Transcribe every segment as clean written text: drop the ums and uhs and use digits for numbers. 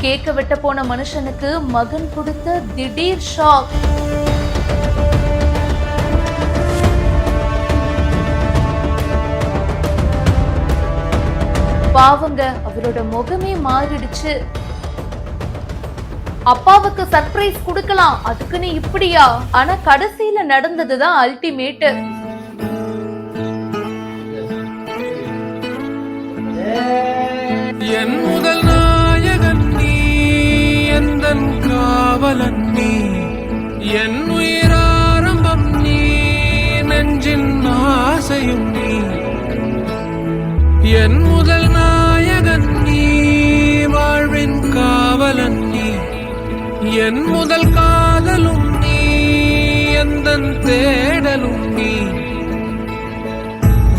கேக்க வெட்ட போன மனுஷனுக்கு மகன் கொடுத்த திடீர் ஷாக். பாவங்க, அவரோட முகமே மாறிடுச்சு. அப்பாவுக்கு சர்ப்ரைஸ் கொடுக்கலாம், அதுக்குன்னு இப்படியா? ஆனா கடைசியில நடந்ததுதான் அல்டிமேட். என் முதல் நாயகன் நீ, எந்தன் காவலன் நீ, என் உயிராரம்பம் நீ, நெஞ்சின் ஆசையும் நீ. என் முதல் நாயகன் நீ, வாழ்வின் காவலன் நீ, என் முதல் காதலும் நீ, எந்தன் தேடலும் நீ.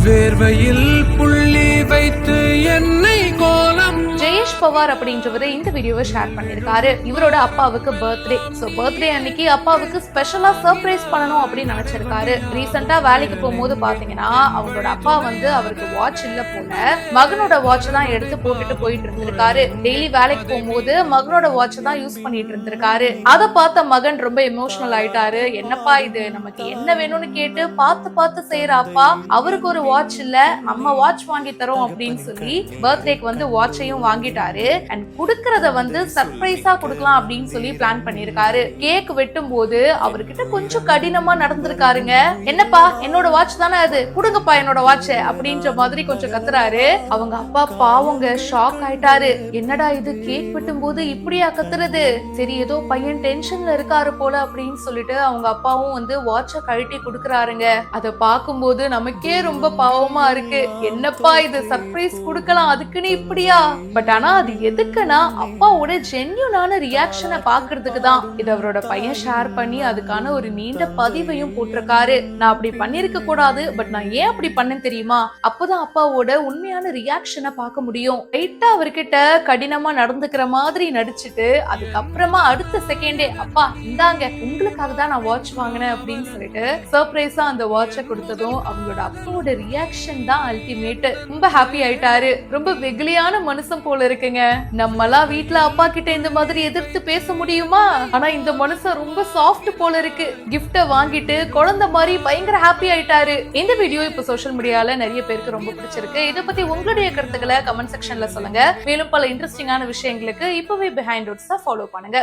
வேர்வையில் புள்ளி வைத்து என்னை கோலம். ஜெயேஷ் பவார் அப்படின்றவரு இந்த வீடியோவை ஷேர் பண்ணிருக்காரு. இவரோட அப்பாவுக்கு பர்த்டே. சோ பர்த்டே அன்னைக்கு அப்பாவுக்கு ஸ்பெஷலா சர்ப்ரைஸ் பண்ணணும் அப்படின்னு நினைச்சிருக்காரு. ரீசெண்டா வேலைக்கு போகும்போது பாத்தீங்கன்னா அவங்களோட அப்பா வந்து அவருக்கு வாட்ச் இல்ல போல, மகனோட வாட்ச் தான் எடுத்து போட்டுட்டு போயிட்டு இருந்திருக்காரு. டெய்லி வேலைக்கு போகும்போது மகனோட வாட்ச் தான் யூஸ் பண்ணிட்டு இருந்திருக்காரு. அதை பார்த்த மகன் ரொம்ப எமோஷனல் ஆயிட்டாரு. என்னப்பா இது, நமக்கு என்ன வேணும்னு கேட்டு பார்த்து பார்த்து செய்யற அப்பா, அவருக்கு ஒரு வாட்ச் இல்ல, நம்ம வாட்ச் வாங்கி தரோம் அப்படின்னு சொல்லி பர்த்டேக்கு வந்து வாட்சையும் வாங்கிட்டாரு. அண்ட் குடுக்கறத வந்து சர்ப்ரைஸா கொடுக்கலாம் அப்படின்னு சொல்லி பிளான் பண்ணிருக்காரு. கேக் வெட்டும் போது அவர்கிட்ட கொஞ்சம் கடினமா நடந்திருக்காருங்க. என்னப்பா, என்னோட வாட்ச் தானே அது, குடுங்கப்பா என்னோட வாட்ச அப்படின்ற மாதிரி கொஞ்சம் கத்துறாரு. அவங்க அப்பா பாவங்க ஷாக் ஆயிட்டாரு. என்னடா இது, கேக் வெட்டும் போது இப்படியா கத்துறது? சரி, ஏதோ பையன் டென்ஷன்ல இருக்காரு போல அப்படின்னு சொல்லிட்டு அவங்க அப்பாவும் வந்து வாட்ச கழட்டி குடுக்கறாருங்க. அதை பார்க்கும்போது நமக்கே ரொம்ப பாவமா இருக்கு. என்னப்பா இது, சர்ப்ரைஸ் கொடுக்கலாம், அதுக்குன்னு இப்படியா? பட் ஆனா அது எதுக்குன்னா அப்பாவோட ஜென்யூனான ரியாக்ஷனை பாக்குறதுக்கு தான். இது அவரோட பையன் ஷேர் பண்ணி அதுக்கான ஒரு நீண்ட பதிவையும் போட்டிருக்காரு. நான் அப்படி பண்ணிருக்க கூடாது, பட் நான் ஏன் அப்படி பண்ணேன் தெரியுமா? அப்பதான் அப்பாவோட உண்மையான ரியாக்ஷனை பார்க்க முடியும். ரைட்டா அவர்கிட்ட கடினமா நடந்துக்கிற மாதிரி நடிச்சுட்டு அதுக்கப்புறமா அடுத்த செகண்டே, அப்பா இந்தாங்க, உங்களுக்காக தான் நான் வாட்ச் வாங்கினேன் அப்படின்னு சொல்லிட்டு சர்ப்ரைஸா அந்த வாட்சை கொடுத்ததும் அவங்களோட அப்பாவோட ரியாக்ஷன் தான் அல்டிமேட். ரொம்ப ஹாப்பி ஆயிட்டாரு. ரொம்ப வெகுளியான மனுஷன் போல இருக்குங்க. நம்மலாம் வீட்ல அப்பா கிட்ட இந்த மாதிரி எதிர்த்து பேச முடியுமா? ஆனா இந்த மனுஷன் ரொம்ப சாஃப்ட் போல இருக்கு. கிஃப்ட வாங்கிட்டு குழந்தை மாதிரி பயங்கர ஹாப்பி ஆயிட்டாரு. இந்த வீடியோ இப்ப சோஷியல் மீடியால நிறைய பேருக்கு ரொம்ப பிடிச்சிருக்கு. இதை பத்தி உங்களுடைய கருத்துக்களை கமெண்ட் செக்ஷன்ல சொல்லுங்க. மேலும் பல இன்ட்ரெஸ்டிங்கான விஷயங்களுக்கு இப்பவே பிஹைண்ட் ரூட்ஸ் ஃபாலோ பண்ணுங்க.